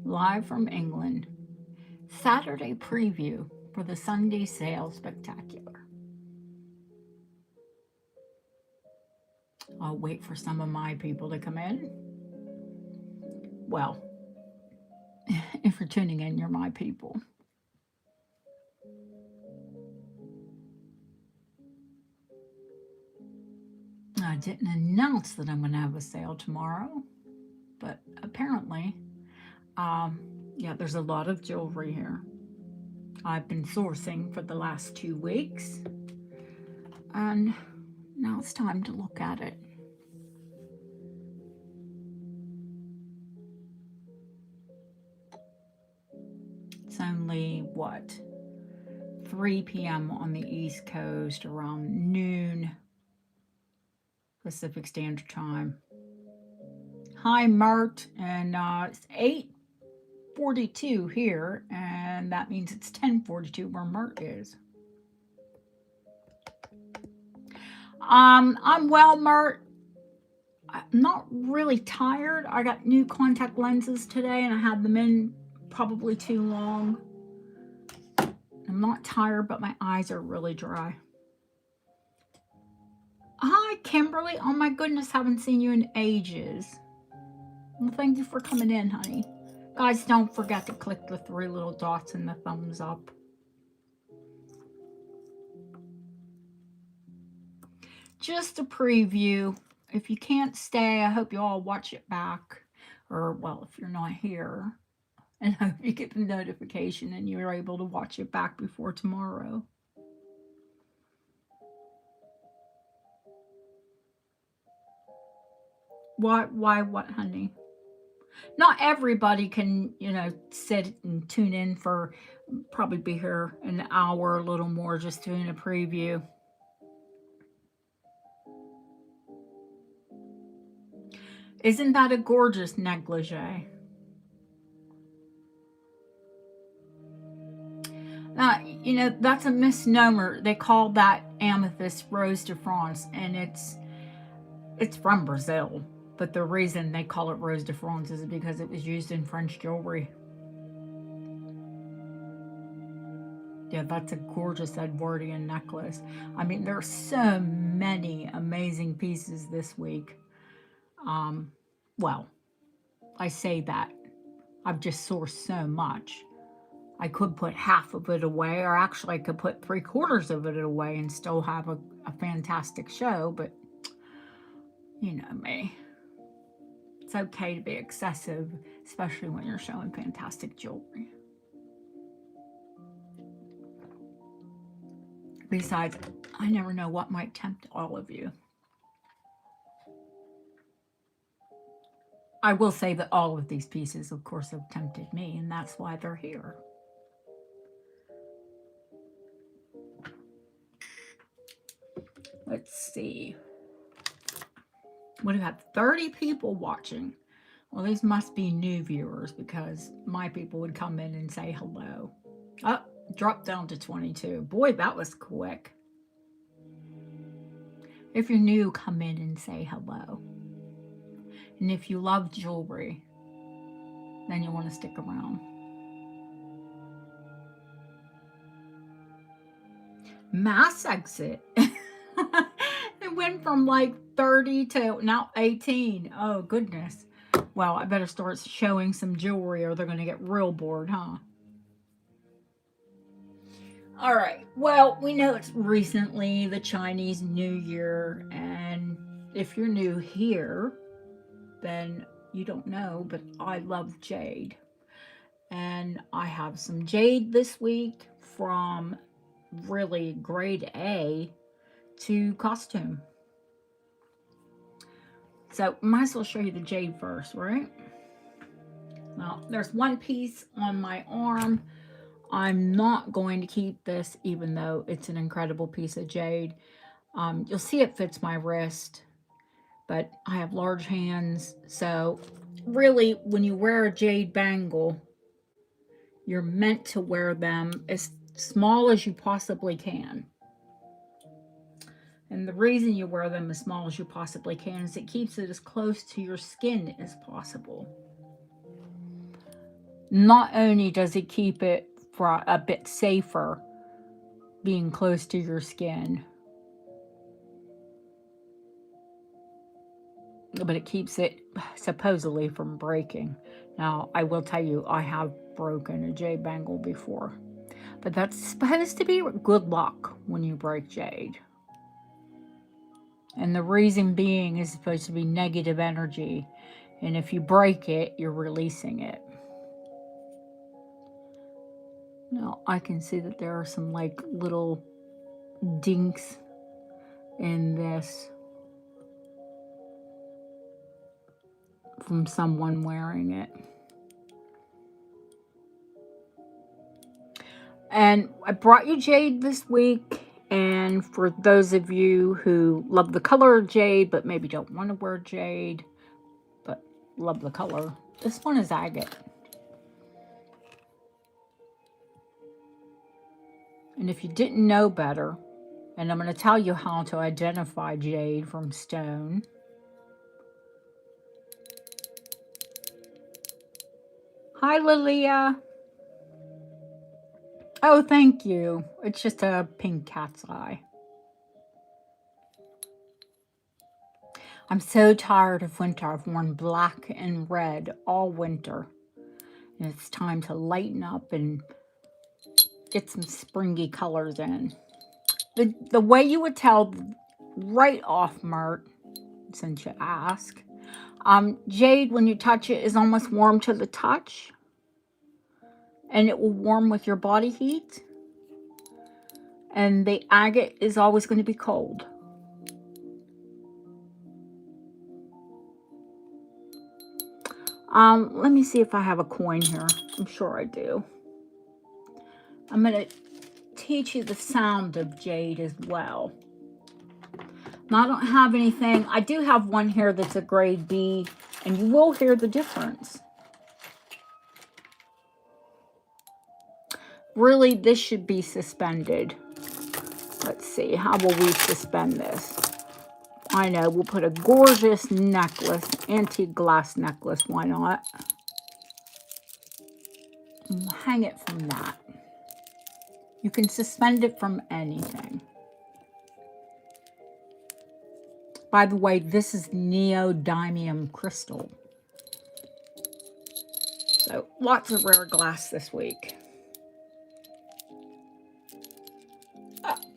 live from England. Saturday preview for the Sunday Sale Spectacular. I'll wait for some of my people to come in. Well, if you're tuning in, you're my people. I didn't announce that I'm going to have a sale tomorrow, but apparently, yeah, there's a lot of jewelry here. I've been sourcing for the last 2 weeks, and now it's time to look at it. It's only, what, 3 p.m. on the East Coast, around noon Pacific Standard Time. Hi, Mert, and it's 8:42 here, and that means it's 10:42 where Mert is. I'm well, Mert. I'm not really tired. I got new contact lenses today, and I had them in probably too long. I'm not tired, but my eyes are really dry. Hi, Kimberly. Oh my goodness, haven't seen you in ages. Well, thank you for coming in, honey. Guys, don't forget to click the 3 little dots and the thumbs up. Just a preview. If you can't stay, I hope you all watch it back. Or, well, if you're not here, and I hope you get the notification and you're able to watch it back before tomorrow. What, honey? Not everybody can, sit and tune in for, probably be here an hour, a little more, just doing a preview. Isn't that a gorgeous negligee? That's a misnomer. They call that amethyst Rose de France, and it's from Brazil. But the reason they call it Rose de France is because it was used in French jewelry. Yeah, that's a gorgeous Edwardian necklace. I mean, there are so many amazing pieces this week. Well, I say that. I've just sourced so much. I could put half of it away, or actually I could put 3/4 of it away and still have a fantastic show, but you know me. It's okay to be excessive, especially when you're showing fantastic jewelry. Besides, I never know what might tempt all of you. I will say that all of these pieces, of course, have tempted me, and that's why they're here. Let's see. What do we have? 30 people watching. Well, these must be new viewers because my people would come in and say hello. Oh, dropped down to 22. Boy, that was quick. If you're new, come in and say hello. And if you love jewelry, then you want to stick around. Mass exit. It went from like 30 to now 18. Oh, goodness. Well, I better start showing some jewelry or they're going to get real bored, huh? All right. Well, we know it's recently the Chinese New Year. And if you're new here, then you don't know, but I love jade. And I have some jade this week from really grade A to costume. So might as well show you the jade first, right? Now, there's one piece on my arm. I'm not going to keep this, even though it's an incredible piece of jade. You'll see it fits my wrist, but I have large hands. So really, when you wear a jade bangle, you're meant to wear them as small as you possibly can. And the reason you wear them as small as you possibly can is it keeps it as close to your skin as possible. Not only does it keep it for a bit safer being close to your skin, but it keeps it supposedly from breaking. Now, I will tell you, I have broken a jade bangle before, but that's supposed to be good luck when you break jade. And the reason being is supposed to be negative energy, and if you break it, you're releasing it. Now, I can see that there are some like little dinks in this from someone wearing it. And I brought you jade this week. And for those of you who love the color of jade, but maybe don't want to wear jade, but love the color, this one is agate. And if you didn't know better, and I'm going to tell you how to identify jade from stone. Hi, Lilia. Oh, thank you. It's just a pink cat's eye. I'm so tired of winter. I've worn black and red all winter. And it's time to lighten up and get some springy colors in. The way you would tell right off, Mert, since you ask, jade, when you touch it, is almost warm to the touch. And it will warm with your body heat. And the agate is always going to be cold. Let me see if I have a coin here. I'm sure I do. I'm going to teach you the sound of jade as well. Now, I don't have anything. I do have one here that's a grade B, and you will hear the difference. Really, this should be suspended. Let's see, how will we suspend this? I know, we'll put a gorgeous necklace, antique glass necklace, why not? And we'll hang it from that. You can suspend it from anything. By the way, this is neodymium crystal. So, lots of rare glass this week.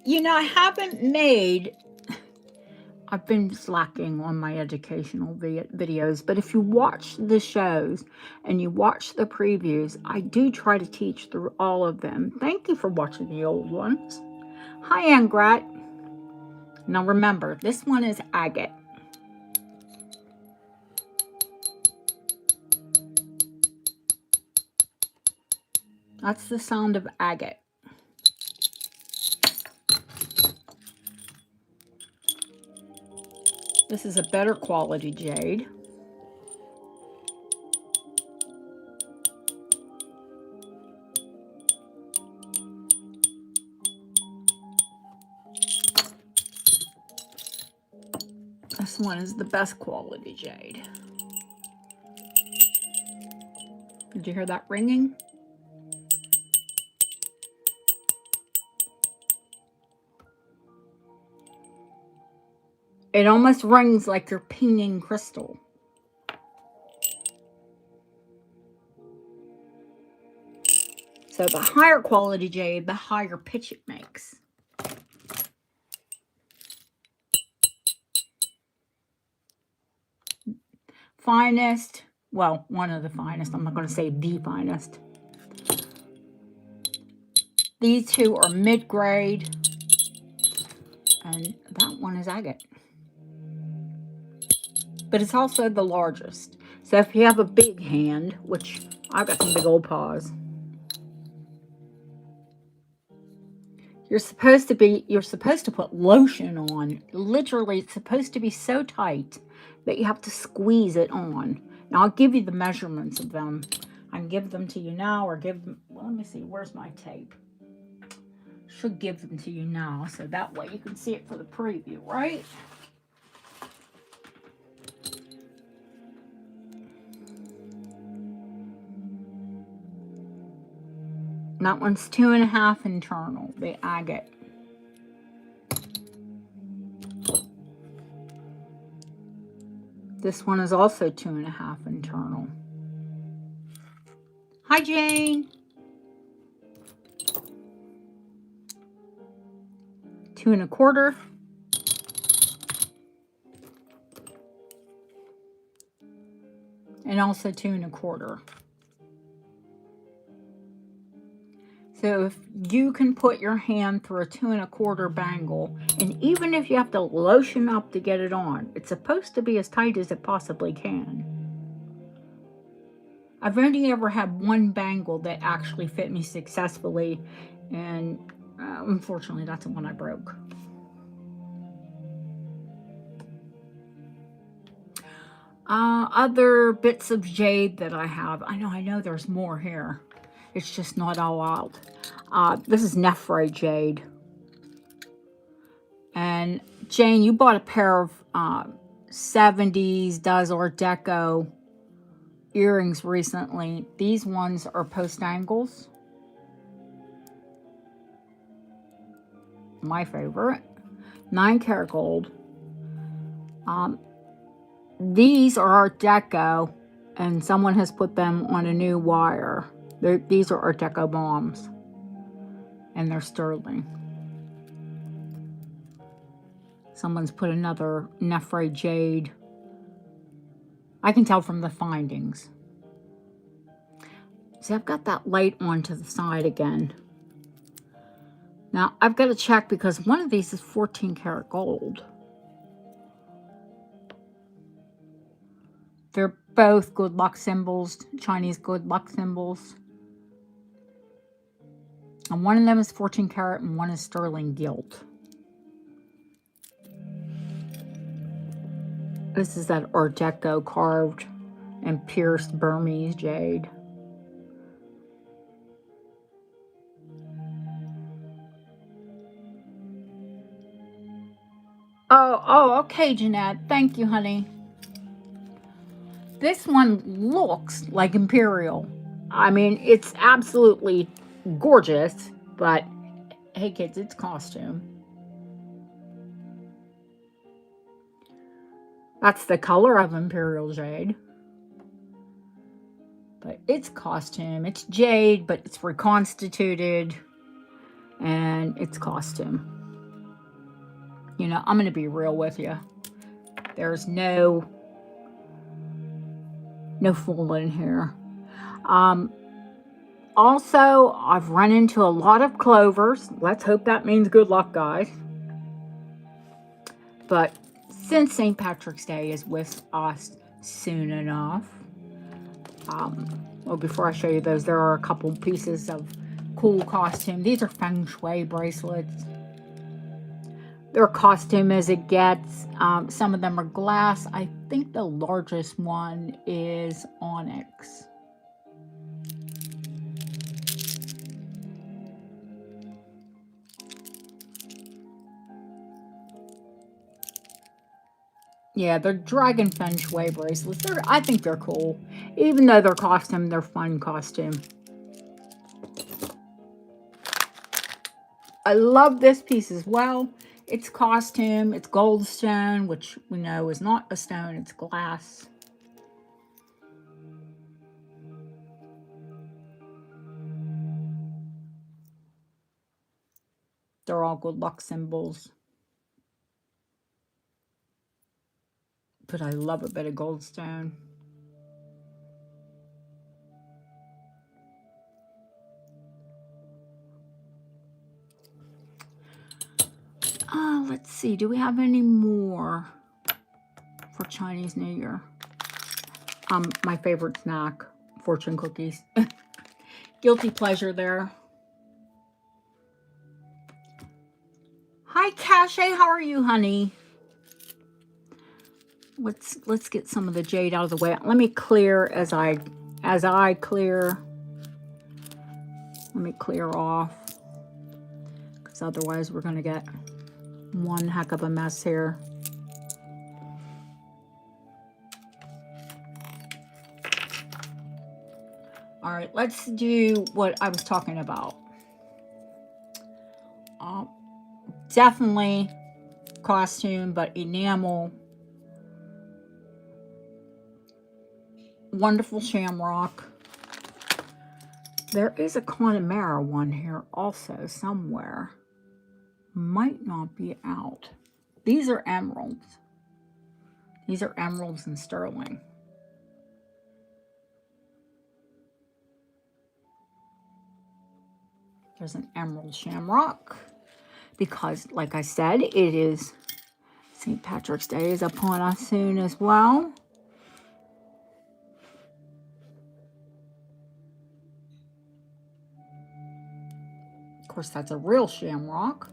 You know, I haven't made... I've been slacking on my educational videos, but if you watch the shows and you watch the previews, I do try to teach through all of them. Thank you for watching the old ones. Hi, Angrat. Now remember, this one is agate. That's the sound of agate. This is a better quality jade. This one is the best quality jade. Did you hear that ringing? It almost rings like you're pinging crystal. So the higher quality jade, the higher pitch it makes. Finest, well, one of the finest. I'm not going to say the finest. These two are mid-grade, and that one is agate. But it's also the largest. So if you have a big hand, which I've got some big old paws, you're supposed to put lotion on. Literally, it's supposed to be so tight that you have to squeeze it on. Now, I'll give you the measurements of them. I can give them to you now, or give them, well, let me see, where's my tape? Should give them to you now, so that way you can see it for the preview, right? That one's 2.5 internal, the agate. This one is also 2.5 internal. Hi, Jane. 2.25. And also 2.25. So if you can put your hand through a 2.25 bangle, and even if you have to lotion up to get it on, it's supposed to be as tight as it possibly can. I've only ever had one bangle that actually fit me successfully, and unfortunately that's the one I broke. Other bits of jade that I have. I know there's more here. It's just not all out. This is Saphiret jade. And Jane, you bought a pair of 70s does Art Deco earrings recently. These ones are post angles. My favorite. 9-karat gold. These are Art Deco, and someone has put them on a new wire. These are Art Deco bombs, and they're sterling. Someone's put another Saphiret jade. I can tell from the findings. See, I've got that light on to the side again. Now, I've got to check because one of these is 14-karat gold. They're both good luck symbols, Chinese good luck symbols. And one of them is 14-karat and one is sterling gilt. This is that Art Deco carved and pierced Burmese jade. Oh, okay, Jeanette. Thank you, honey. This one looks like Imperial. I mean, it's absolutely gorgeous, but hey, kids, it's costume. That's the color of Imperial jade. But it's costume. It's jade, but it's reconstituted. And it's costume. You know, I'm going to be real with you. There's no fooling here. Also, I've run into a lot of clovers. Let's hope that means good luck, guys. But since St. Patrick's Day is with us soon enough, well, before I show you those, there are a couple pieces of cool costume. These are feng shui bracelets. They're costume as it gets. Some of them are glass. I think the largest one is onyx. Yeah, they're dragon feng shui bracelets. I think they're cool. Even though they're costume, they're fun costume. I love this piece as well. It's costume. It's gold stone, which we know is not a stone. It's glass. They're all good luck symbols. But I love a bit of gold stone. Let's see. Do we have any more for Chinese New Year? My favorite snack, fortune cookies. Guilty pleasure there. Hi, Cache. How are you, honey? Let's get some of the jade out of the way. Let me clear as I clear. Let me clear off, because otherwise we're going to get one heck of a mess here. All right, let's do what I was talking about. Definitely costume, but enamel. Wonderful shamrock. There is a Connemara one here also somewhere. Might not be out. These are emeralds. These are emeralds and sterling. There's an emerald shamrock. Because, like I said, it is St. Patrick's Day is upon us soon as well. Of course, that's a real shamrock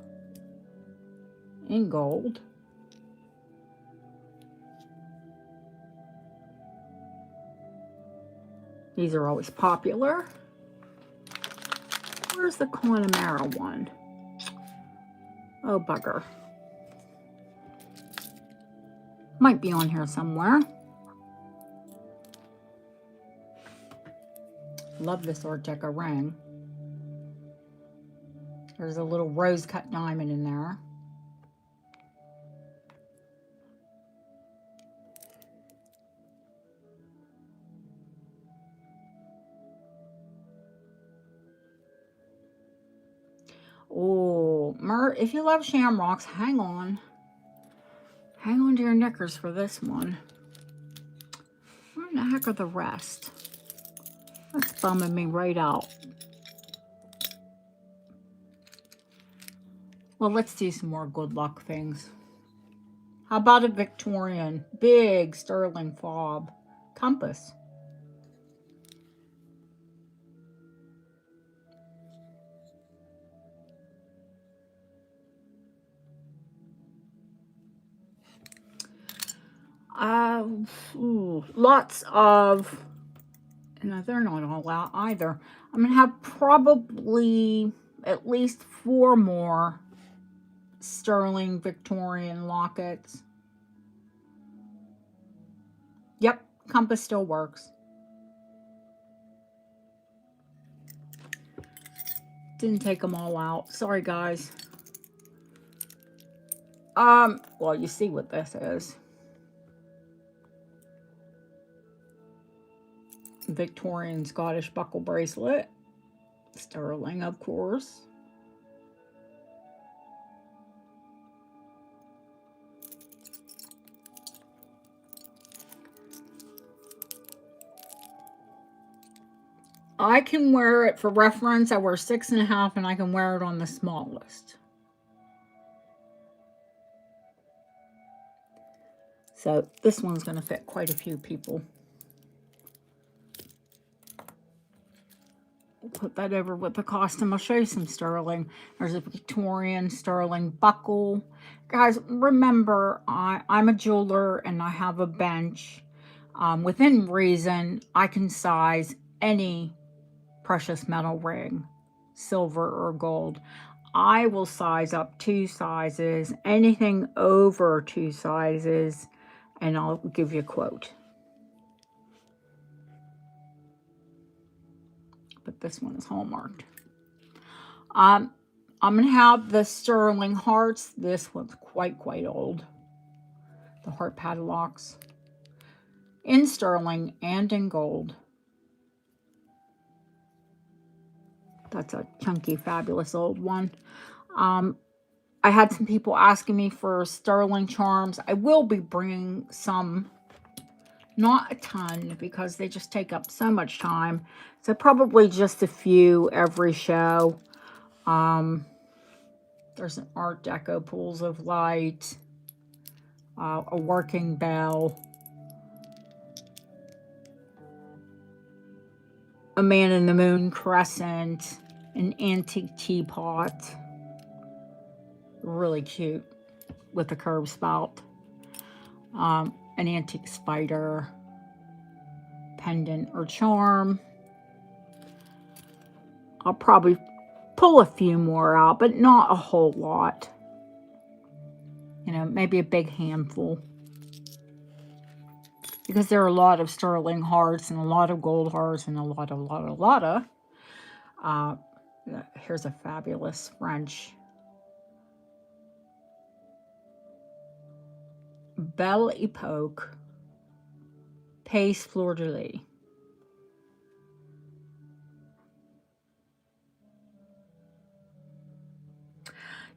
in gold. These are always popular. Where's the Connemara one? Oh, bugger. Might be on here somewhere. Love this Art Deco ring. There's a little rose cut diamond in there. Oh, if you love shamrocks, hang on. Hang on to your knickers for this one. Where in the heck are the rest? That's bumming me right out. Well, let's do some more good luck things. How about a Victorian, big sterling fob compass? Lots of, no, they're not all out either. I'm going to have probably at least 4 more sterling Victorian lockets. Yep, compass still works. Didn't take them all out. Sorry, guys. Well, you see what this is. Victorian Scottish buckle bracelet. Sterling, of course. I can wear it for reference. I wear 6.5 and I can wear it on the smallest. So this one's going to fit quite a few people. We'll put that over with the costume. I'll show you some sterling. There's a Victorian sterling buckle. Guys, remember, I'm a jeweler and I have a bench. Within reason, I can size any precious metal ring, silver or gold. I will size up 2 sizes, anything over 2 sizes, and I'll give you a quote. But this one is hallmarked. I'm going to have the sterling hearts. This one's quite old. The heart padlocks. In sterling and in gold. That's a chunky, fabulous old one. I had some people asking me for sterling charms. I will be bringing some, not a ton, because they just take up so much time. So probably just a few every show. There's an Art Deco Pools of Light, a working bell, a Man in the Moon crescent, an antique teapot, really cute with a curved spout, an antique spider, pendant or charm. I'll probably pull a few more out, but not a whole lot. You know, maybe a big handful. because there are a lot of sterling hearts and a lot of gold hearts and a lot of. Uh, Here's a fabulous French Belle Epoque Pace Fleur de Lis.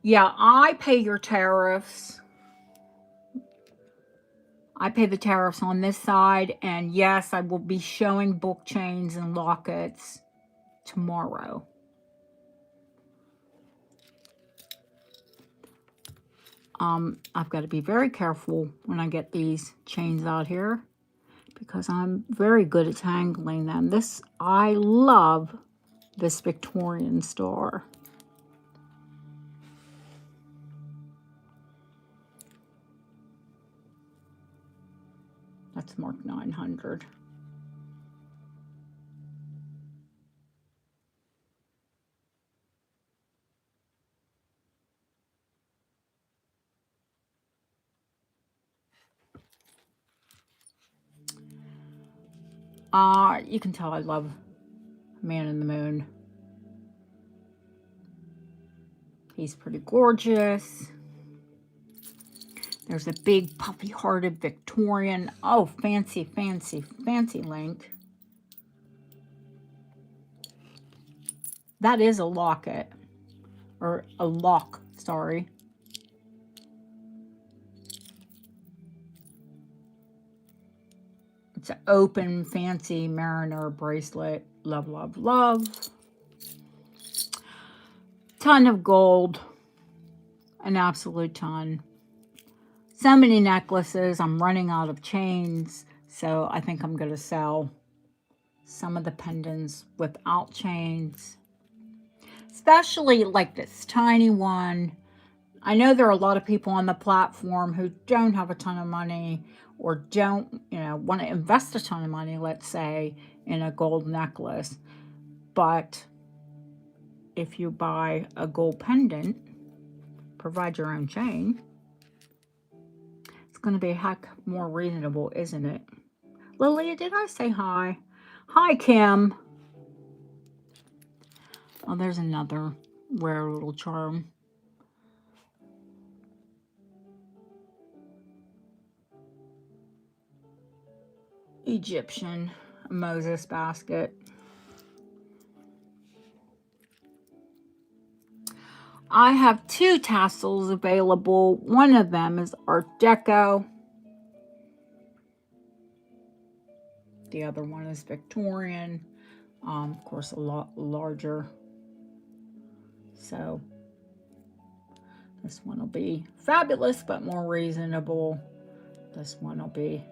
Yeah, I pay your tariffs. I pay the tariffs on this side, and yes, I will be showing book chains and lockets tomorrow. I've got to be very careful when I get these chains out here because I'm very good at tangling them. I love this Victorian star. That's marked 900. You can tell I love Man in the Moon. He's pretty gorgeous. There's a big puffy-hearted Victorian. Oh, fancy, fancy, fancy link. That is a locket. Or a lock, sorry. It's an open, fancy mariner bracelet. Love, love, love. Ton of gold. An absolute ton. So many necklaces. I'm running out of chains. So I think I'm going to sell some of the pendants without chains. Especially like this tiny one. I know there are a lot of people on the platform who don't have a ton of money or don't, want to invest a ton of money, let's say, in a gold necklace. But if you buy a gold pendant, provide your own chain, it's going to be a heck more reasonable, isn't it? Lilia, did I say hi? Hi, Kim. Oh, there's another rare little charm. Egyptian Moses basket. I have 2 tassels available. One of them is Art Deco. The other one is Victorian. Of course, a lot larger. So this one will be fabulous, but more reasonable. This one will be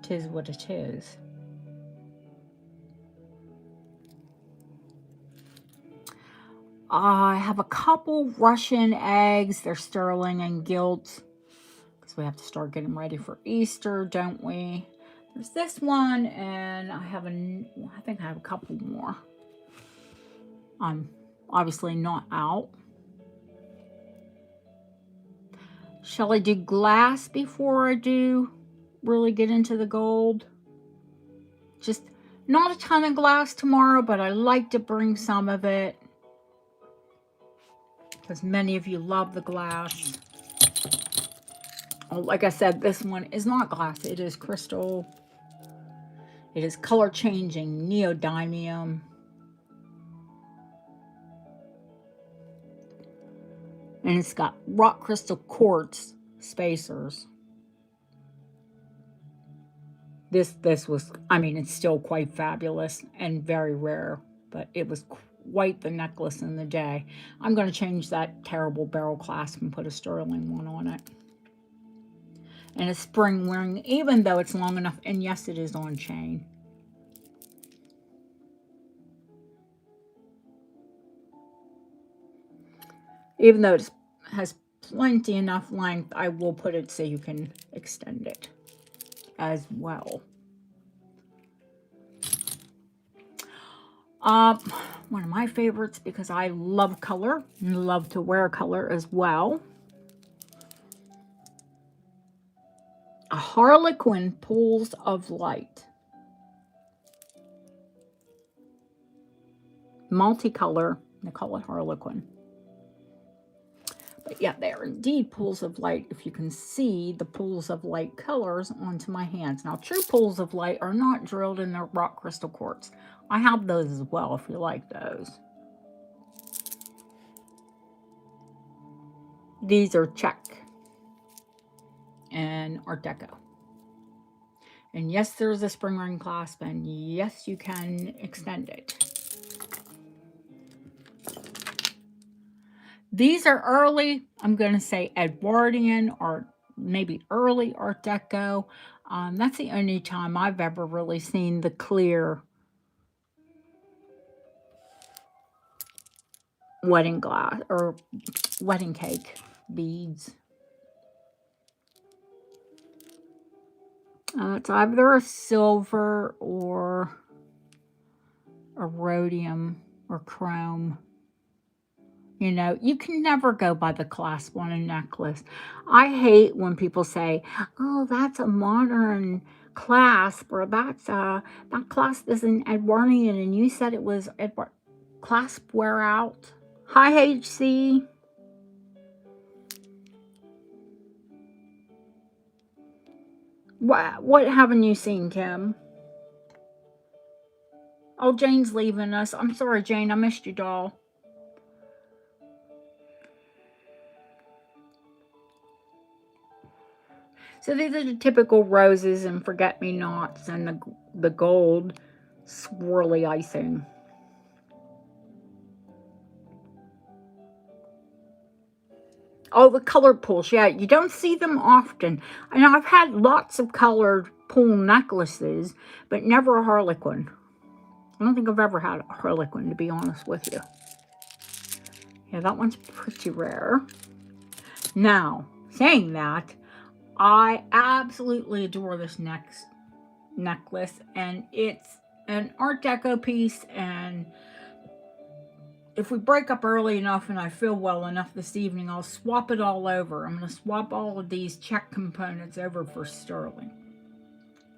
tis what it is. I have a couple Russian eggs. They're sterling and gilt because we have to start getting ready for Easter, don't we? There's this one, and I think I have a couple more. I'm obviously not out. Shall I do glass before I do really get into the gold? Just not a ton of glass tomorrow, but I like to bring some of it because many of you love the glass. Oh, like I said, this one is not glass. It is crystal. It is color changing neodymium. And it's got rock crystal quartz spacers. This was, it's still quite fabulous and very rare, but it was quite the necklace in the day. I'm going to change that terrible barrel clasp and put a sterling one on it. And a spring ring, even though it's long enough, and yes, it is on chain. Even though it has plenty enough length, I will put it so you can extend it as well. One of my favorites, because I love color and love to wear color as well. Oh, Harlequin Pools of Light. Multicolor, they call it Harlequin. But yeah, they are indeed pools of light. If you can see the pools of light colors onto my hands. Now, true pools of light are not drilled in the rock crystal quartz. I have those as well if you like those. These are Czech and Art Deco. And yes, there's a spring ring clasp, and yes, you can extend it. These are early, I'm going to say Edwardian or maybe early Art Deco. That's the only time I've ever really seen the clear wedding glass or wedding cake beads. It's either a silver or a rhodium or chrome. You know, you can never go by the clasp on a necklace. I hate when people say, oh, that's a modern clasp, or that's that clasp is an Edwardian, and you said it was Edward. Clasp wear out. Hi, HC. What haven't you seen, Kim? Oh, Jane's leaving us. I'm sorry, Jane. I missed you, doll. So these are the typical roses and forget-me-nots and the gold swirly icing. Oh, the colored pools. Yeah, you don't see them often. I know I've had lots of colored pool necklaces, but never a harlequin. I don't think I've ever had a harlequin, to be honest with you. Yeah, that one's pretty rare. Now, saying that, I absolutely adore this next necklace, and it's an Art Deco piece, and if we break up early enough and I feel well enough this evening, I'll swap it all over. I'm going to swap all of these Czech components over for sterling.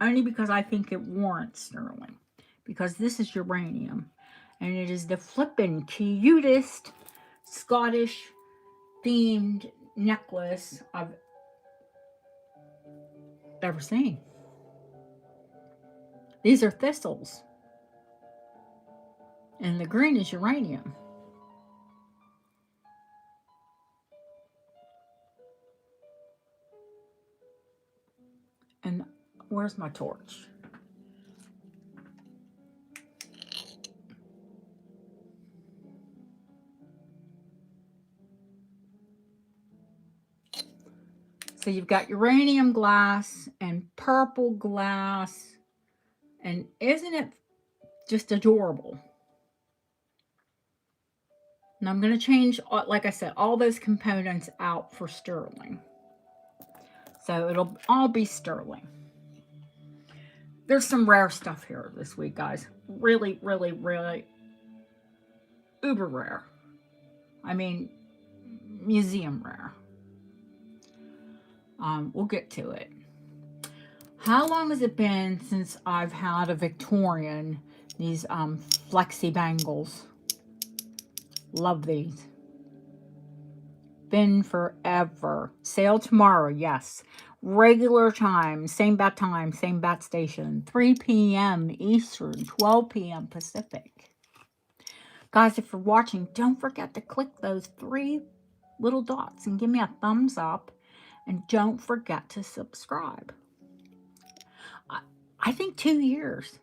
Only because I think it warrants sterling. Because this is uranium. And it is the flippin' cutest Scottish themed necklace I've ever seen. These are thistles. And the green is uranium. And where's my torch? So you've got uranium glass and purple glass. And isn't it just adorable? And I'm going to change, like I said, all those components out for sterling. So it'll all be sterling. There's some rare stuff here this week, guys. Really, really, really uber rare. I mean, museum rare. We'll get to it. How long has it been since I've had a Victorian, these flexi bangles? Love these. Been forever. Sale tomorrow, yes. Regular time, same bat time, same bat station. 3 p.m. Eastern, 12 p.m. Pacific. Guys, if you're watching, don't forget to click those 3 little dots and give me a thumbs up. And don't forget to subscribe. I think 2 years.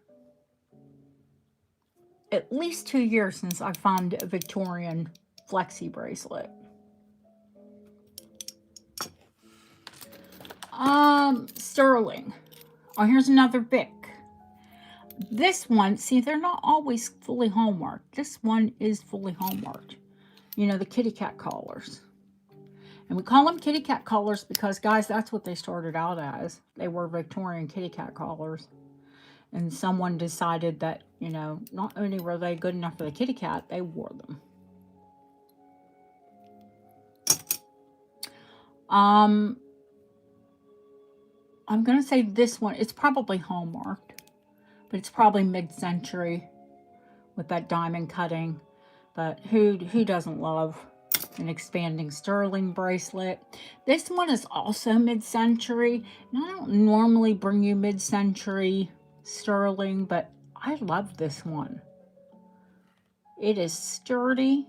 At least 2 years since I found a Victorian flexi bracelet. Sterling. Oh, here's another Vic. This one, see, they're not always fully hallmarked. This one is fully hallmarked. You know, the kitty cat collars. And we call them kitty cat collars because, guys, that's what they started out as. They were Victorian kitty cat collars. And someone decided that, you know, not only were they good enough for the kitty cat, they wore them. I'm going to say this one, it's probably hallmarked, but it's probably mid-century with that diamond cutting. But who doesn't love an expanding sterling bracelet? This one is also mid-century, and I don't normally bring you mid-century sterling, but I love this one. It is sturdy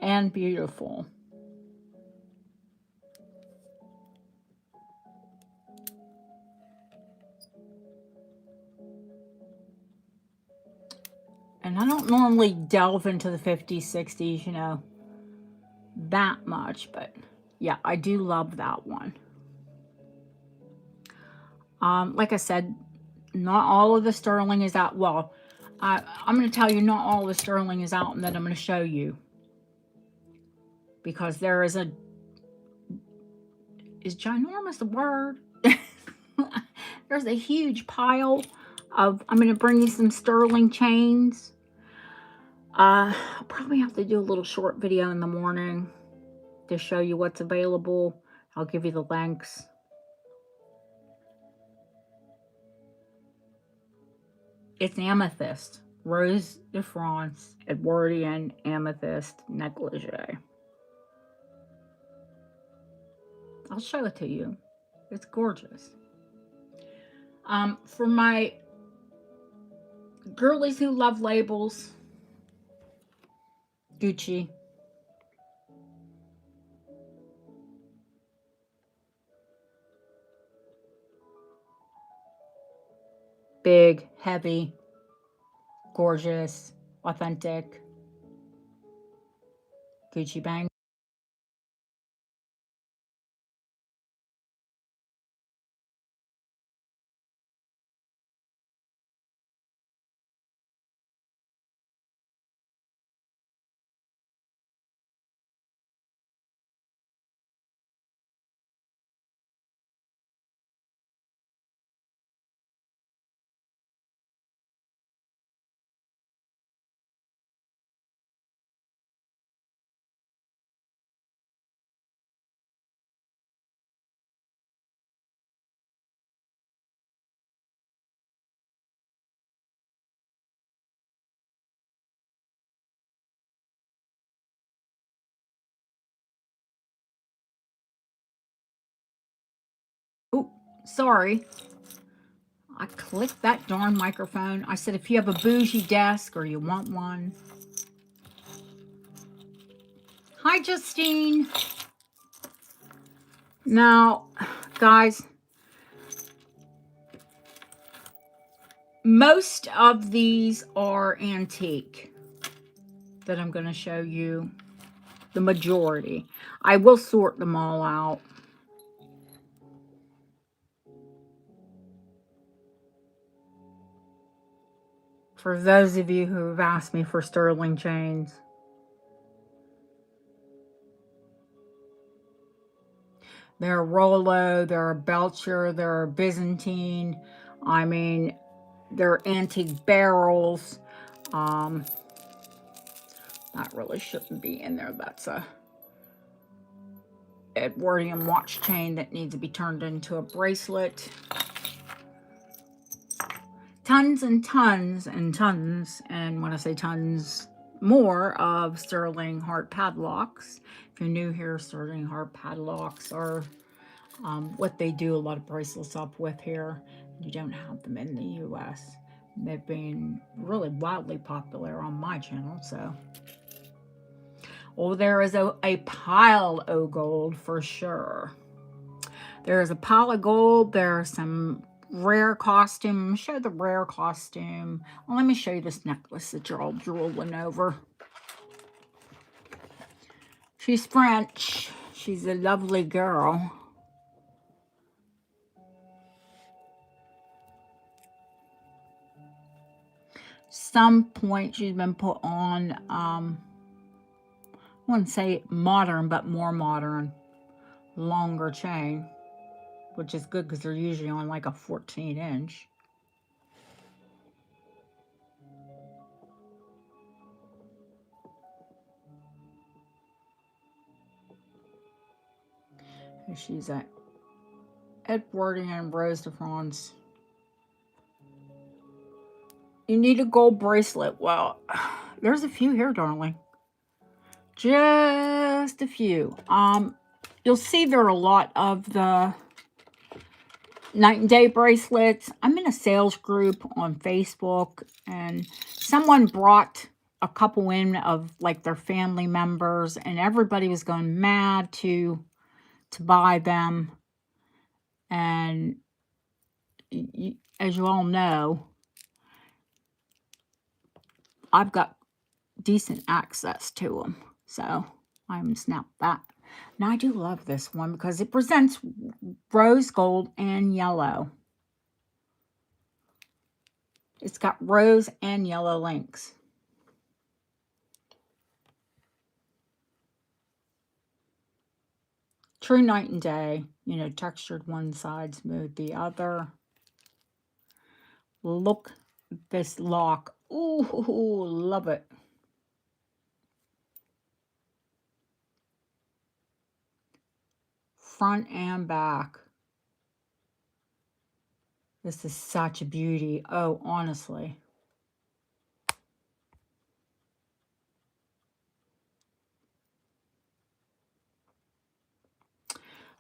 and beautiful. And I don't normally delve into the 50s, 60s, you know, that much, but yeah, I do love that one. Like I said, not all of the sterling is out. Well, I'm going to tell you not all the sterling is out, and then I'm going to show you. Because there is ginormous a word? There's a huge pile of, I'm going to bring you some sterling chains. I'll probably have to do a little short video in the morning to show you what's available. I'll give you the links. It's amethyst, Rose de France, Edwardian amethyst negligee. I'll show it to you. It's gorgeous. For my girlies who love labels, Gucci. Big, heavy, gorgeous, authentic Gucci bang. Oh, sorry. I clicked that darn microphone. I said if you have a bougie desk or you want one. Hi, Justine. Now, guys, most of these are antique that I'm going to show you. The majority. I will sort them all out. For those of you who have asked me for sterling chains. There are Rollo, there are Belcher, there are Byzantine. I mean, there are antique barrels. That really shouldn't be in there. That's a Edwardian watch chain that needs to be turned into a bracelet. Tons and tons and tons, and when I say tons, more of sterling heart padlocks. If you're new here, sterling heart padlocks are what they do a lot of bracelets up with here. You don't have them in the US. They've been really wildly popular on my channel, so. Oh, there is a pile of gold for sure. There is a pile of gold. There are some rare costume. Show the rare costume. Well, let me show you this necklace that you're all drooling over. She's French. She's a lovely girl. Some point she's been put on, I wouldn't say modern, but more modern, longer chain, which is good because they're usually on like a 14-inch. She's at Edwardian and Rose de France. You need a gold bracelet. Well, there's a few here, darling. Just a few. You'll see there are a lot of the night and day bracelets. I'm in a sales group on Facebook, and someone brought a couple in of like their family members, and everybody was going mad to buy them. And as you all know, I've got decent access to them, so I'm snap that. Now I do love this one because it presents rose gold and yellow. It's got rose and yellow links. True night and day, you know, textured one side, smooth the other. Look at this lock. Ooh, love it. Front and back. This is such a beauty. Oh, honestly.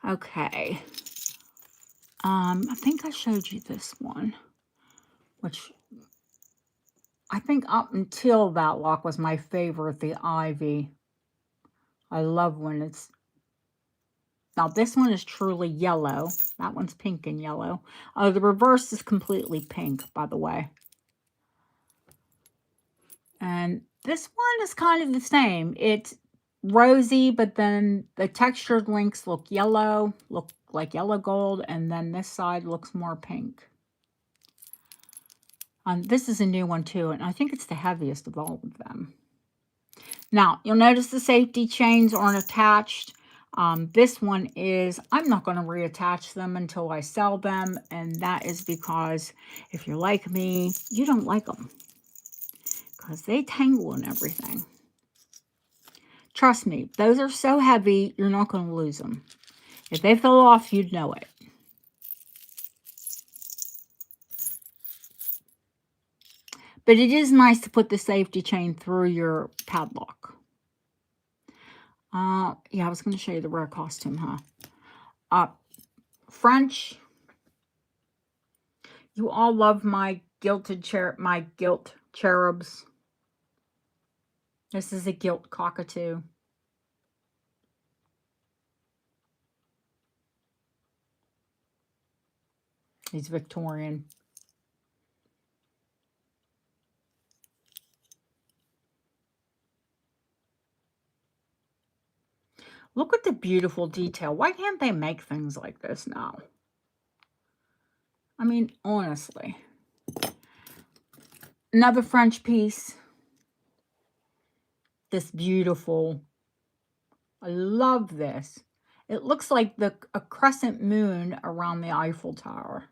Okay. I think I showed you this one, which I think up until that lock was my favorite, the Ivy. I love when it's... Now, this one is truly yellow. That one's pink and yellow. The reverse is completely pink, by the way. And this one is kind of the same. It's rosy, but then the textured links look yellow, look like yellow gold, and then this side looks more pink. This is a new one too, and I think it's the heaviest of all of them. Now, you'll notice the safety chains aren't attached. This one is, I'm not going to reattach them until I sell them, and that is because if you're like me, you don't like them because they tangle and everything. Trust me, those are so heavy, you're not going to lose them. If they fell off, you'd know it. But it is nice to put the safety chain through your padlock. Yeah, I was going to show you the rare costume, huh? French. You all love my gilt cherubs. This is a gilt cockatoo. He's Victorian. Look at the beautiful detail. Why can't they make things like this now? I mean, honestly. Another French piece. This beautiful. I love this. It looks like a crescent moon around the Eiffel Tower.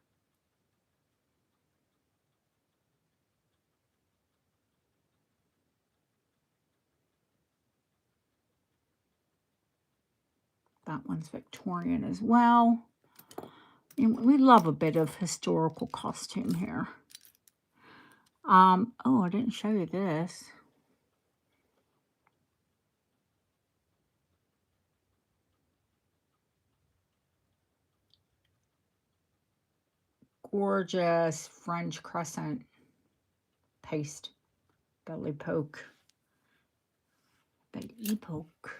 That one's Victorian as well. And we love a bit of historical costume here. Oh, I didn't show you this. Gorgeous French crescent paste belly poke. Belly poke.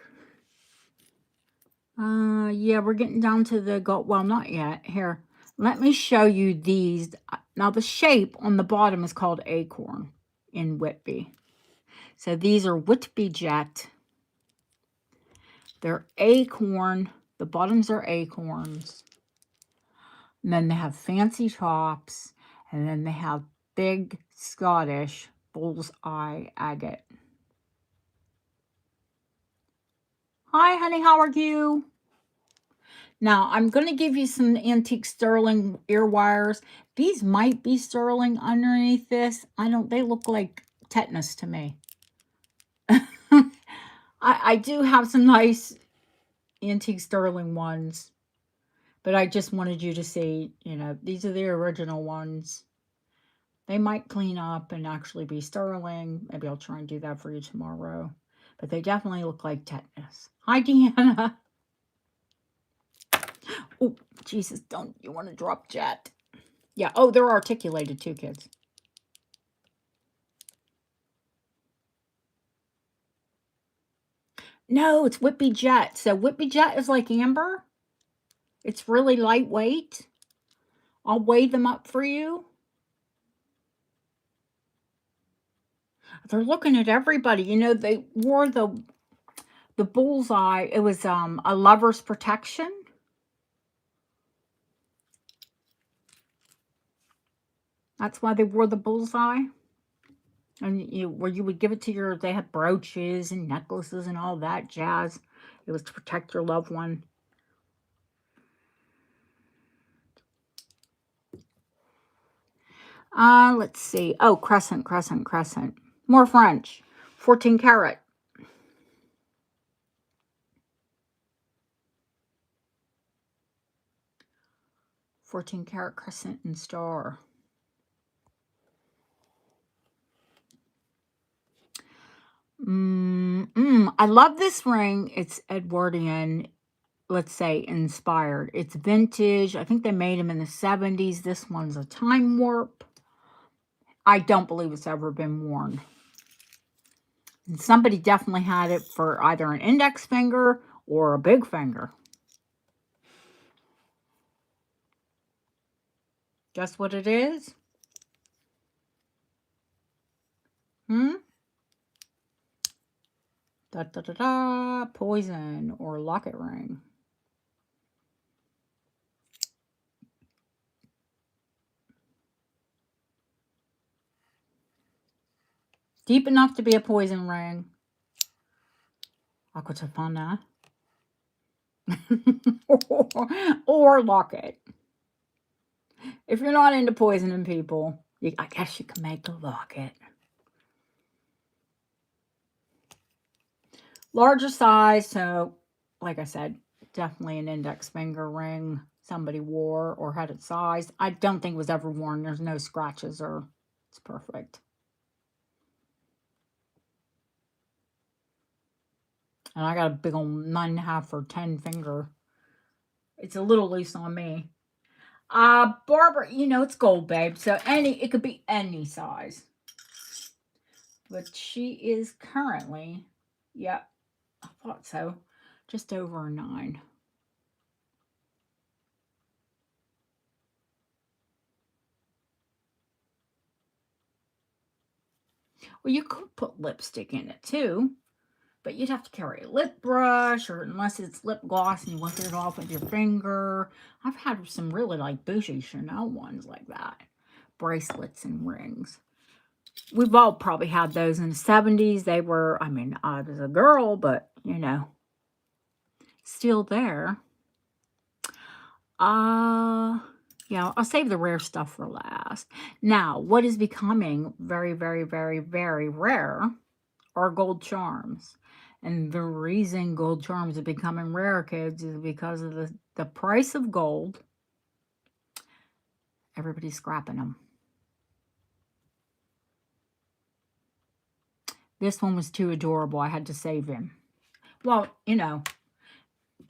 Yeah, we're getting down to the gold. Well, not yet. Here, let me show you these. Now, the shape on the bottom is called Acorn in Whitby. So these are Whitby Jet. They're acorn. The bottoms are acorns. And then they have fancy tops. And then they have big Scottish bullseye agate. Hi, honey. How are you? Now, I'm going to give you some antique sterling ear wires. These might be sterling underneath this. They look like tetanus to me. I do have some nice antique sterling ones. But I just wanted you to see, you know, these are the original ones. They might clean up and actually be sterling. Maybe I'll try and do that for you tomorrow. But they definitely look like tetanus. Hi, Deanna. Oh, Jesus, don't you want to drop Jet? Yeah, oh, they're articulated too, kids. No, it's Whippy Jet. So Whippy Jet is like amber. It's really lightweight. I'll weigh them up for you. They're looking at everybody. You know, they wore the bullseye. It was a lover's protection. That's why they wore the bullseye. And where you would give it to your, they had brooches and necklaces and all that jazz. It was to protect your loved one. Let's see. Oh, crescent. More French. 14 karat. 14 karat crescent and star. I love this ring. It's Edwardian, let's say inspired. It's vintage. I think they made them in the 70s. This one's a time warp. I don't believe it's ever been worn. And somebody definitely had it for either an index finger or a big finger. Guess what it is? Poison or locket ring. Deep enough to be a poison ring. Aquatafana. Or locket. If you're not into poisoning people, I guess you can make a locket. Larger size, so like I said, definitely an index finger ring somebody wore or had it sized. I don't think it was ever worn. There's no scratches or it's perfect. And I got a big old 9.5 or 10 finger. It's a little loose on me. Barbara, you know it's gold, babe. So it could be any size. But she is currently, yep, I thought so, just over a 9. Well, you could put lipstick in it too, but you'd have to carry a lip brush, or unless it's lip gloss and you wipe it off with your finger. I've had some really like bougie Chanel ones like that. Bracelets and rings. We've all probably had those in the 70s. They were, I mean, I was a girl, but, you know, still there. Yeah, I'll save the rare stuff for last. Now, what is becoming very, very, very, very rare are gold charms. And the reason gold charms are becoming rare, kids, is because of the price of gold. Everybody's scrapping them. This one was too adorable. I had to save him. Well, you know,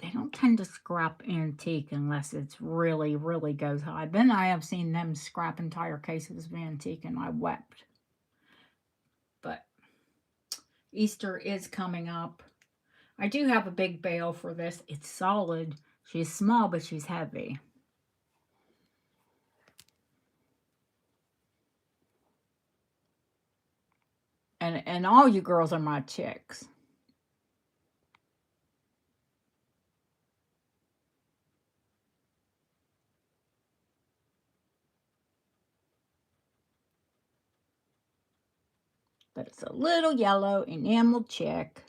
they don't tend to scrap antique unless it's really, really goes high. Then I have seen them scrap entire cases of antique and I wept. But Easter is coming up. I do have a big bale for this. It's solid. She's small, but she's heavy. And all you girls are my chicks. But it's a little yellow enameled chick.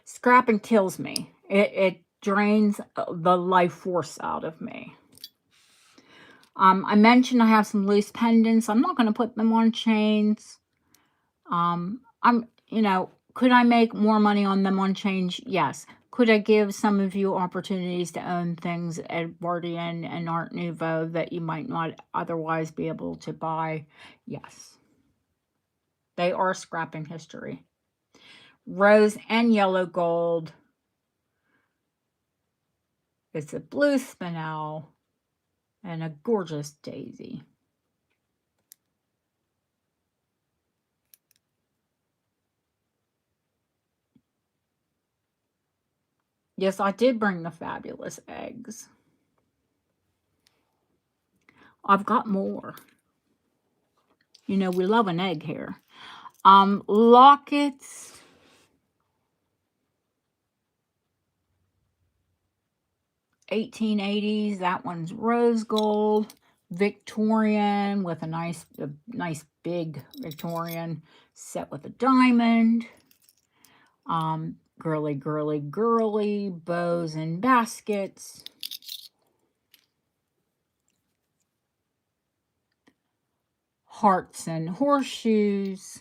Scrapping kills me. It drains the life force out of me. I mentioned I have some loose pendants. I'm not going to put them on chains. You know, could I make more money on them on chains? Yes. Could I give some of you opportunities to own things Edwardian and Art Nouveau that you might not otherwise be able to buy? Yes. They are scrapping history. Rose and yellow gold. It's a blue spinel and a gorgeous daisy. Yes, I did bring the fabulous eggs. I've got more. You know, we love an egg here. Lockets. $18.80s. That one's rose gold. Victorian with a nice big Victorian set with a diamond. Girly, girly, girly. Bows and baskets. Hearts and horseshoes.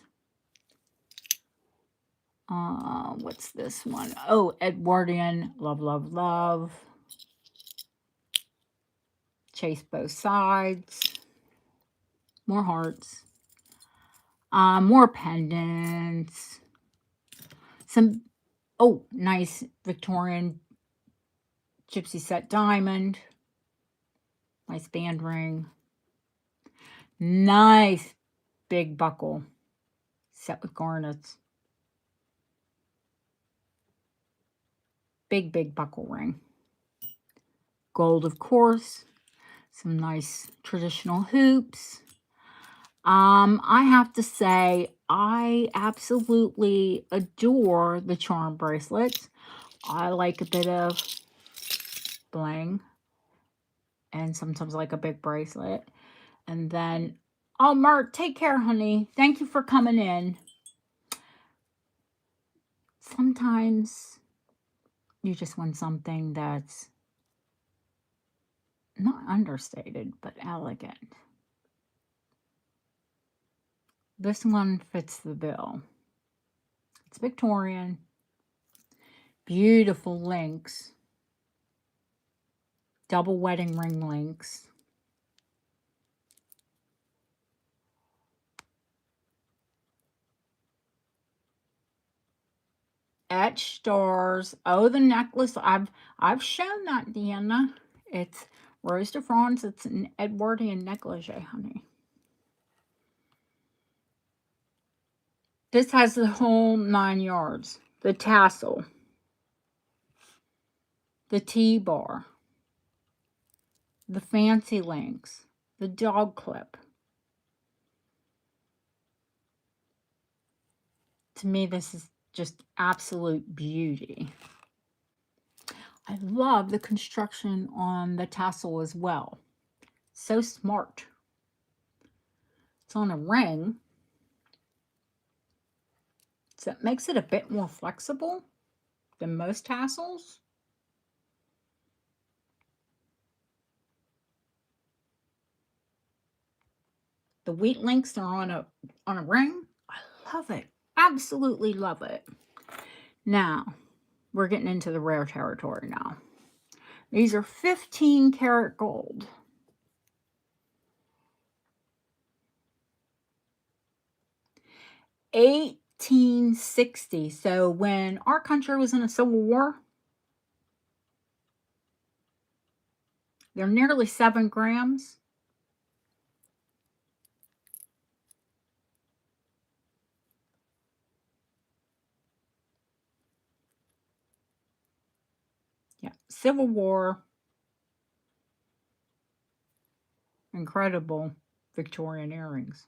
What's this one? Oh, Edwardian. Love, love, love. Chase both sides. More hearts. More pendants. Some, oh, nice Victorian gypsy set diamond. Nice band ring. Nice big buckle set with garnets. Big, big buckle ring. Gold, of course. Some nice traditional hoops. I have to say, I absolutely adore the charm bracelets. I like a bit of bling. And sometimes I like a big bracelet. And then, oh, Mert, take care, honey. Thank you for coming in. Sometimes you just want something that's not understated, but elegant. This one fits the bill. It's Victorian. Beautiful links. Double wedding ring links. Etched stars. Oh, the necklace. I've shown that, Deanna. It's Rose de France. It's an Edwardian negligee, honey. This has the whole 9 yards. The tassel. The T-bar. The fancy links. The dog clip. To me, this is just absolute beauty. I love the construction on the tassel as well. So smart. It's on a ring. So it makes it a bit more flexible than most tassels. The wheat links are on a ring. I love it. Absolutely love it. Now, we're getting into the rare territory now. These are 15 karat gold. $18.60. So when our country was in a civil war, they're nearly 7 grams. Yeah, Civil War. Incredible Victorian earrings.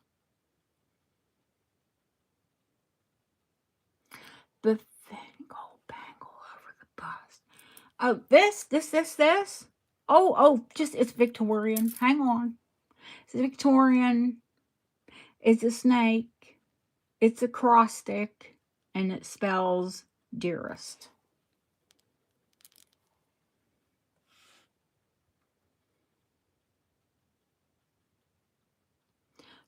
The thin gold bangle over the bust. Oh, this. Oh, just, it's Victorian. Hang on. It's Victorian. It's a snake. It's a cross stick. And it spells dearest.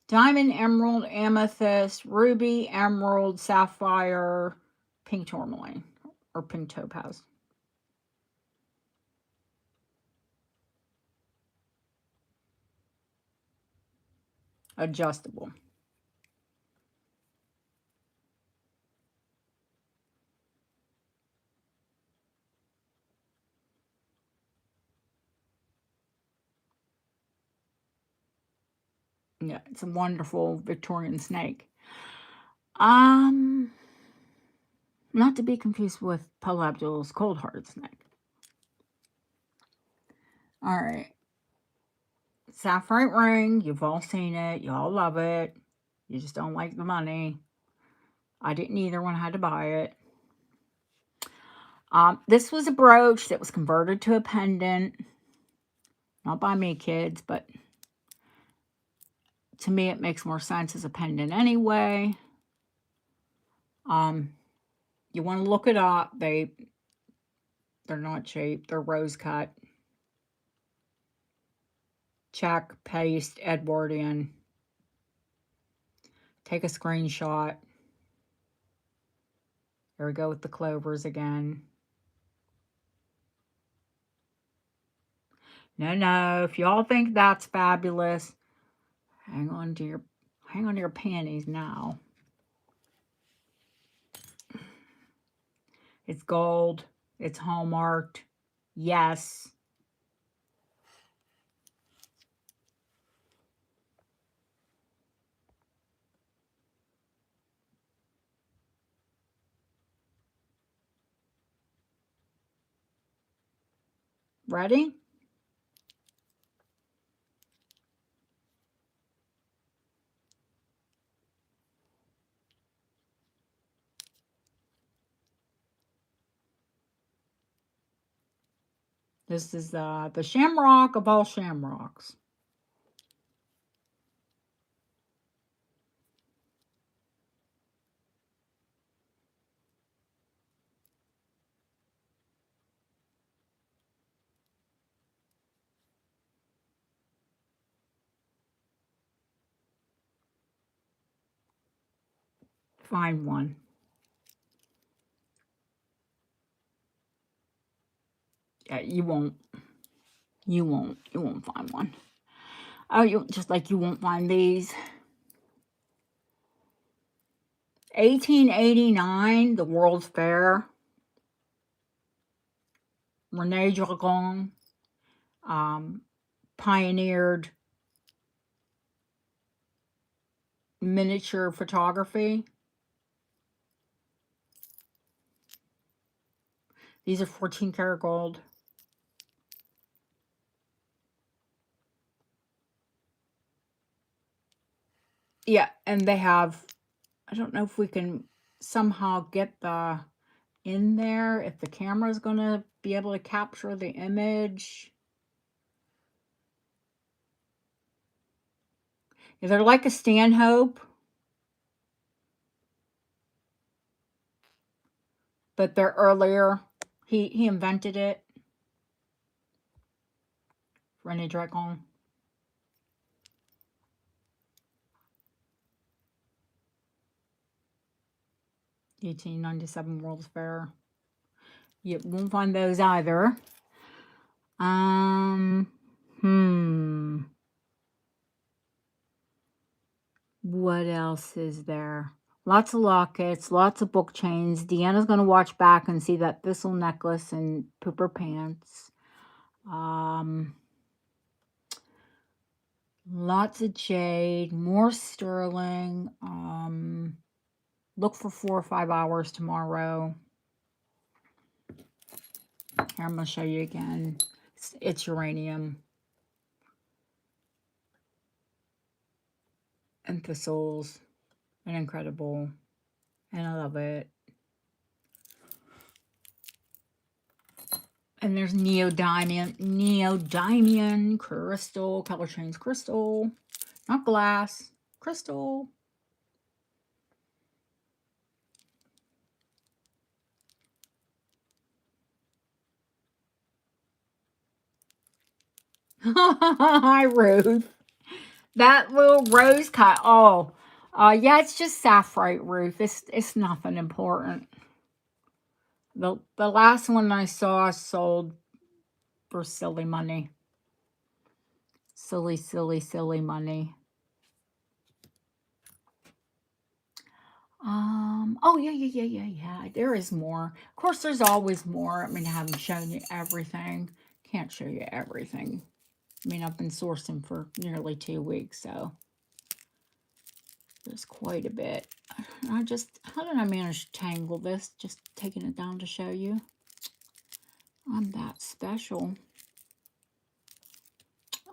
Diamond, emerald, amethyst, ruby, emerald, sapphire, pink tourmaline, or pink topaz. Adjustable. Yeah, it's a wonderful Victorian snake. Um, Not to be confused with Paula Abdul's cold hearted snake. All right. Sapphire ring. You've all seen it. You all love it. You just don't like the money. I didn't either when I had to buy it. This was a brooch that was converted to a pendant. Not by me, kids, but to me it makes more sense as a pendant anyway. You want to look it up. They're not cheap. They're rose cut. Check, paste, Edwardian. Take a screenshot. There we go with the clovers again. No. If y'all think that's fabulous, hang on to your panties now. It's gold. It's hallmarked. Yes. Ready? This is the shamrock of all shamrocks. Find one. Yeah, you won't. You won't find one. Oh, you just like you won't find these. 1889, the World's Fair. Rene Dragon pioneered miniature photography. These are 14 karat gold. Yeah, and they have, I don't know if we can somehow get the in there, if the camera is going to be able to capture the image. Yeah, they're like a Stanhope, but they're earlier. He invented it. Rene Dragon. $1897 World's Fair. You won't find those either. What else is there? Lots of lockets, lots of book chains. Deanna's going to watch back and see that thistle necklace and pooper pants. Lots of jade, more sterling. Look for 4 or 5 hours tomorrow. Here, I'm going to show you again. It's uranium. And thistles. And incredible. And I love it. And there's neodymium crystal, color change crystal. Not glass, crystal. Hi, Ruth. That little rose cut. Oh, yeah, it's just Saphiret, Ruth. It's nothing important. The last one I saw sold for silly money. Silly money. Oh, yeah. There is more. Of course, there's always more. I mean, I haven't shown you everything. Can't show you everything. I mean, I've been sourcing for nearly 2 weeks, so there's quite a bit. How did I manage to tangle this? Just taking it down to show you. I'm that special.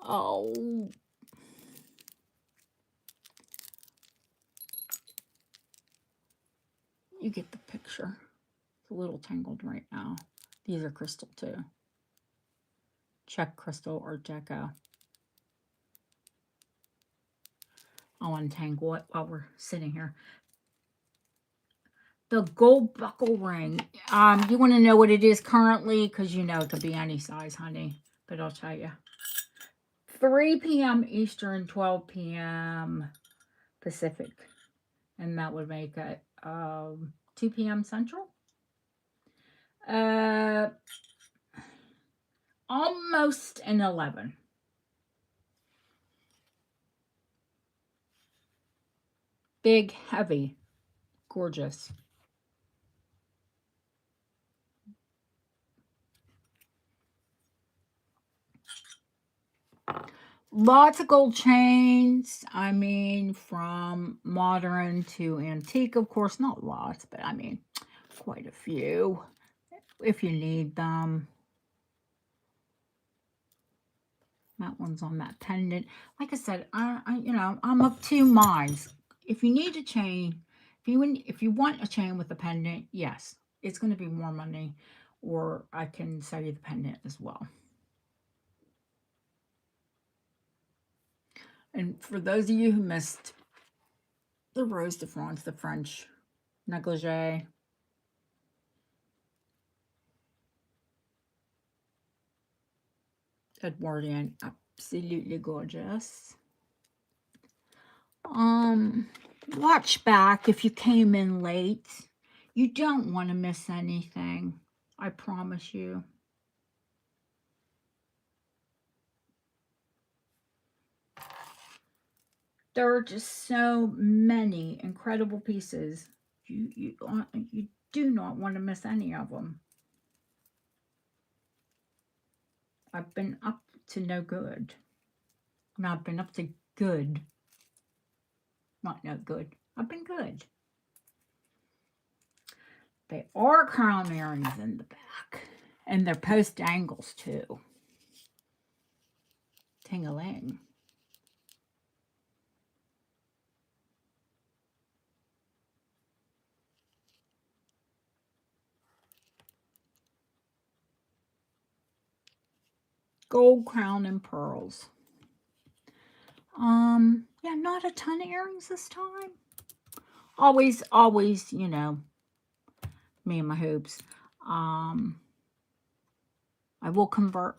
Oh. You get the picture. It's a little tangled right now. These are crystal too. Check crystal or Gecko. I'll untangle it while we're sitting here. The gold buckle ring. You want to know what it is currently? Because you know it could be any size, honey. But I'll tell you. 3 p.m. Eastern, 12 p.m. Pacific. And that would make it 2 p.m. Central. Almost an 11. Big, heavy, gorgeous. Lots of gold chains. I mean, from modern to antique, of course. Not lots, but I mean, quite a few. If you need them. That one's on that pendant. Like I said, I'm of two minds. If you need a chain, if you want a chain with a pendant, yes, it's going to be more money, or I can sell you the pendant as well. And for those of you who missed the Rose de France, the French negligee, Edwardian, absolutely gorgeous. Watch back if you came in late. You don't want to miss anything. I promise you. There are just so many incredible pieces. You do not want to miss any of them. I've been up to no good. No, I've been up to good. Not no good. I've been good. They are crown earrings in the back. And they're post angles too. Ting-a-ling. Gold crown and pearls. Yeah, not a ton of earrings this time. Always, you know, me and my hoops. I will convert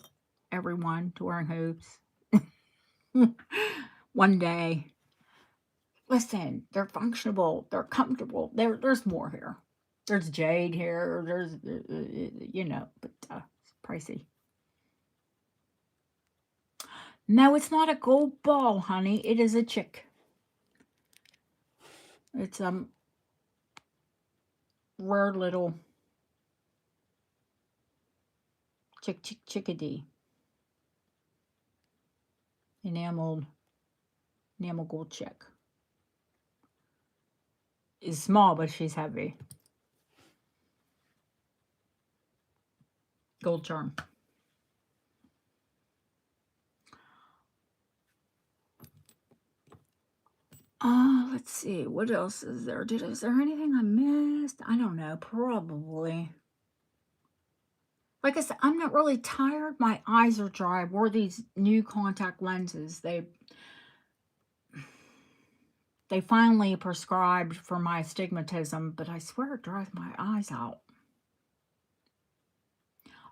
everyone to wearing hoops. One day. Listen, they're functional, they're comfortable. There's more here. There's Jade here. There's, you know, but it's pricey. No, it's not a gold ball, honey. It is a chick. It's rare little chickadee. Enamel gold chick. Is small, but she's heavy. Gold charm. Let's see. What else is there? Is there anything I missed? I don't know. Probably. Like I said, I'm not really tired. My eyes are dry. I wore these new contact lenses. They finally prescribed for my astigmatism, but I swear it dries my eyes out.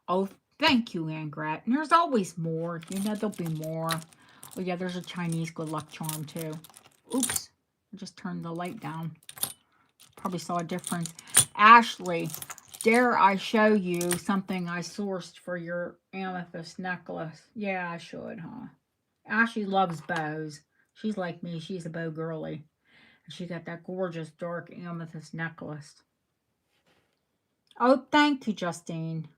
Oh, thank you, Angrat. And there's always more. You know, there'll be more. Oh, yeah, there's a Chinese good luck charm, too. Oops. I just turned the light down. Probably saw a difference. Ashley, dare I show you something I sourced for your amethyst necklace? Yeah, I should, huh? Ashley loves bows. She's like me. She's a bow girly. She got that gorgeous dark amethyst necklace. Oh, thank you, Justine.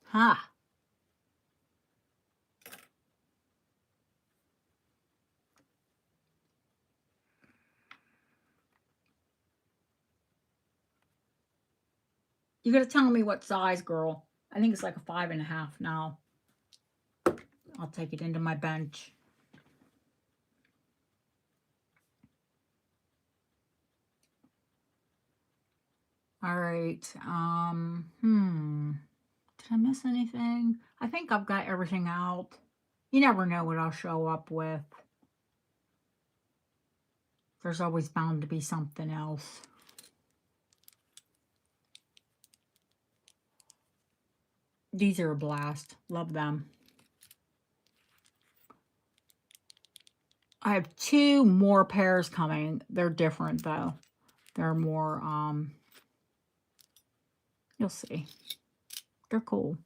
Ha. You gotta tell me what size, girl. I think it's like a 5.5 now. I'll take it into my bench. All right. Did I miss anything? I think I've got everything out. You never know what I'll show up with. There's always bound to be something else. These are a blast. Love them. I have 2 more pairs coming. They're different though. They're more, you'll see. They're cool.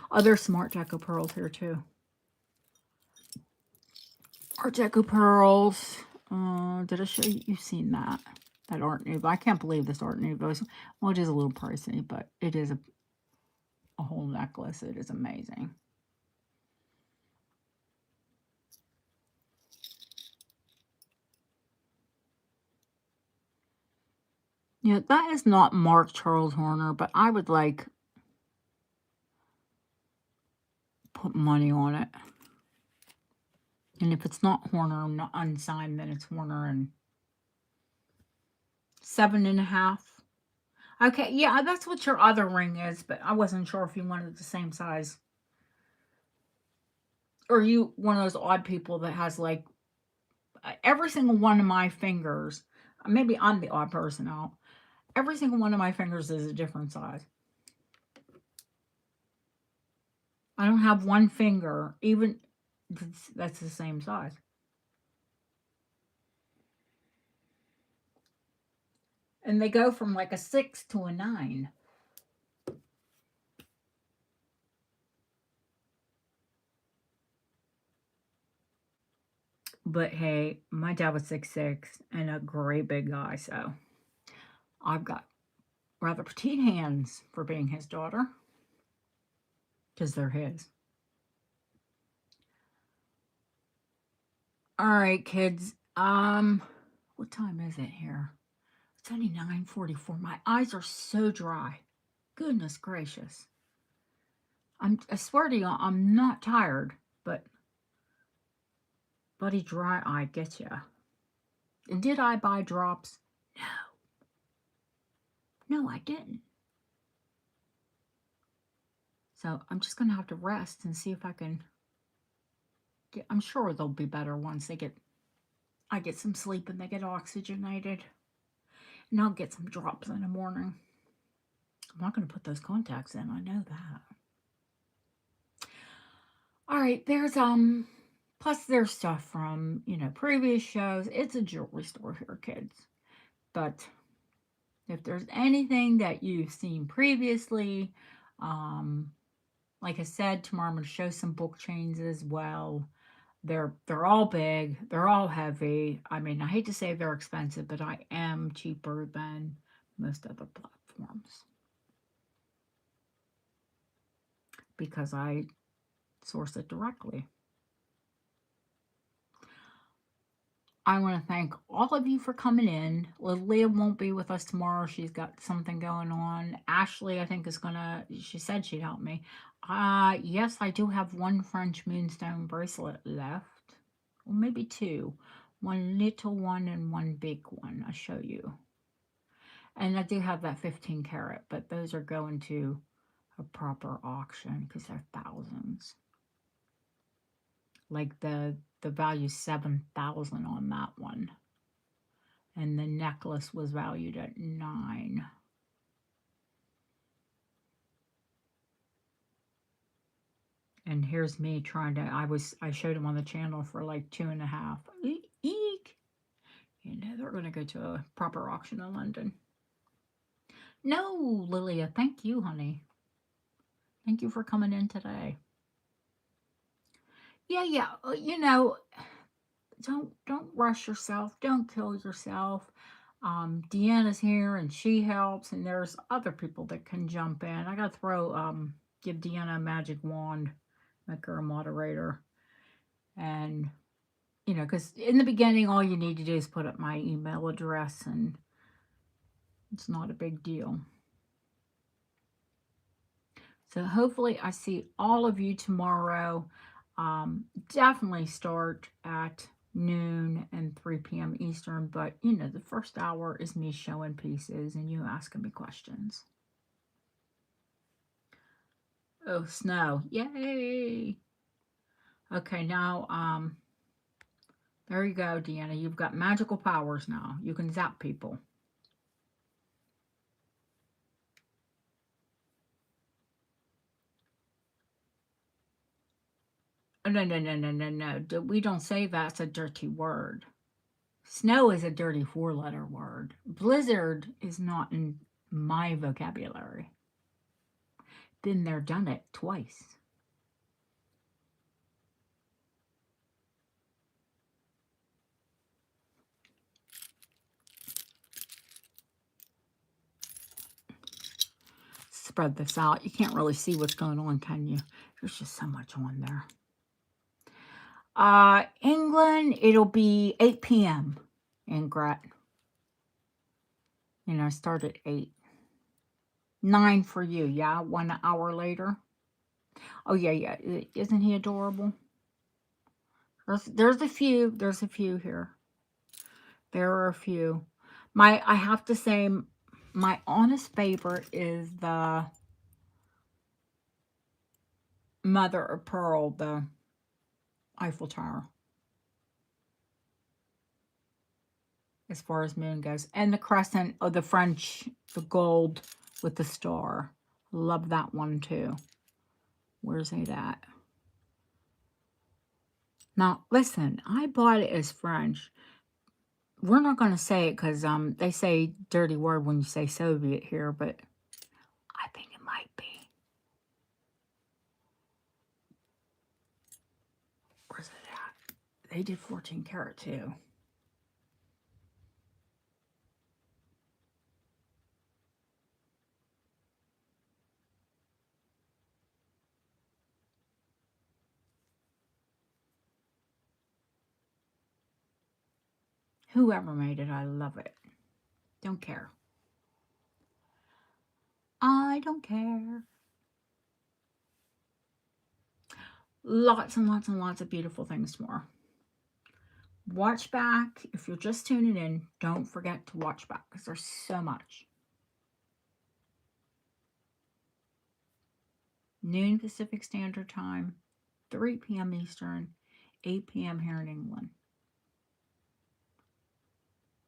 Oh, there's some Art Deco pearls here too. Art Deco pearls. Did I show you? You've seen that. That Art Nouveau. I can't believe this Art Nouveau. Well, it is a little pricey, but it is a whole necklace. It is amazing. Yeah, that is not Mark Charles Horner, but I would like put money on it. And if it's not Horner, not unsigned, then it's Horner and 7.5. Okay, yeah, that's what your other ring is, but I wasn't sure if you wanted the same size. Or you one of those odd people that has like every single one of my fingers. Maybe I'm the odd person out. Every single one of my fingers is a different size. I don't have one finger, even that's the same size. And they go from like a 6 to a 9. But hey, my dad was 6'6" and a great big guy, so I've got rather petite hands for being his daughter because they're his. All right, kids. What time is it here? It's only 9:44. My eyes are so dry. Goodness gracious. I swear to you, I'm not tired, but buddy dry eye gets ya. And did I buy drops? No. No, I didn't. So I'm just gonna have to rest and see if I can get, I'm sure they'll be better once I get some sleep and they get oxygenated. And I'll get some drops in the morning. I'm not gonna put those contacts in, I know that. All right, there's plus there's stuff from, previous shows. It's a jewelry store here, kids. But if there's anything that you've seen previously, like I said, tomorrow I'm going to show some book chains as well. They're all big. They're all heavy. I mean, I hate to say they're expensive, but I am cheaper than most other platforms because I source it directly. I want to thank all of you for coming in. Leah won't be with us tomorrow. She's got something going on. Ashley, I think, she said she'd help me. Yes, I do have one French moonstone bracelet left. Well, maybe 2. One little one and one big one. I'll show you. And I do have that 15 karat, but those are going to a proper auction because they're thousands. Like the value 7,000 on that one. And the necklace was valued at 9. And here's me trying to, I showed him on the channel for like 2.5. Eek! They're going to go to a proper auction in London. No, Lilia, thank you, honey. Thank you for coming in today. Yeah, yeah. Don't rush yourself. Don't kill yourself. Deanna's here and she helps, and there's other people that can jump in. I gotta give Deanna a magic wand, make her a moderator, and because in the beginning, all you need to do is put up my email address, and it's not a big deal. So hopefully, I see all of you tomorrow. Definitely start at noon and 3 p.m. Eastern, but the first hour is me showing pieces and you asking me questions. Oh, snow. Yay. Okay, now, there you go, Deanna. You've got magical powers now. You can zap people. Oh, no, no, no, no, no, no. We don't say that's a dirty word. Snow is a dirty four-letter word. Blizzard is not in my vocabulary. Been there, done it twice. Spread this out. You can't really see what's going on, can you? There's just so much on there. England, it'll be 8 p.m. in Gret. Start at 8. 9 for you, yeah? 1 hour later. Oh, yeah, yeah. Isn't he adorable? There's a few. There's a few here. There are a few. I have to say, my honest favorite is the mother of pearl, the Eiffel Tower, as far as moon goes. And the crescent of the French, the gold with the star. Love that one too. Where's it at? Now, listen, I bought it as French. We're not going to say it because they say dirty word when you say Soviet here, but I think it might be. Where's it at? They did 14 karat too. Whoever made it, I love it. Don't care. I don't care. Lots and lots and lots of beautiful things tomorrow. Watch back. If you're just tuning in, don't forget to watch back because there's so much. Noon Pacific Standard Time, 3 p.m. Eastern, 8 p.m. here in England.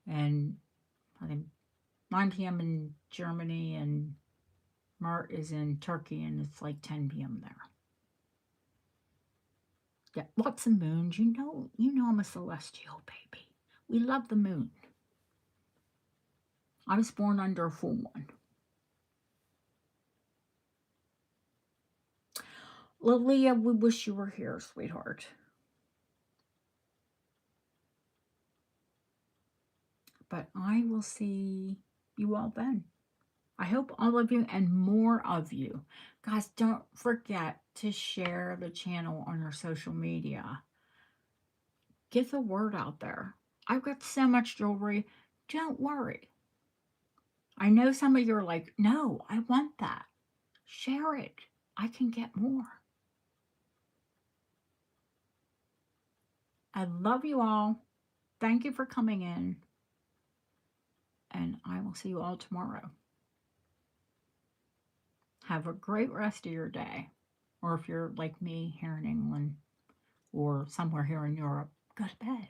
And I think 9 p.m. in Germany, and Mert is in Turkey, and it's like 10 p.m. there. Yeah, lots of moons. You know I'm a celestial baby. We love the moon. I was born under a full one. Lilia, we wish you were here, sweetheart. But I will see you all then. I hope all of you and more of you. Guys, don't forget to share the channel on your social media. Get the word out there. I've got so much jewelry. Don't worry. I know some of you are like, no, I want that. Share it. I can get more. I love you all. Thank you for coming in. And I will see you all tomorrow. Have a great rest of your day. Or if you're like me here in England or somewhere here in Europe, go to bed.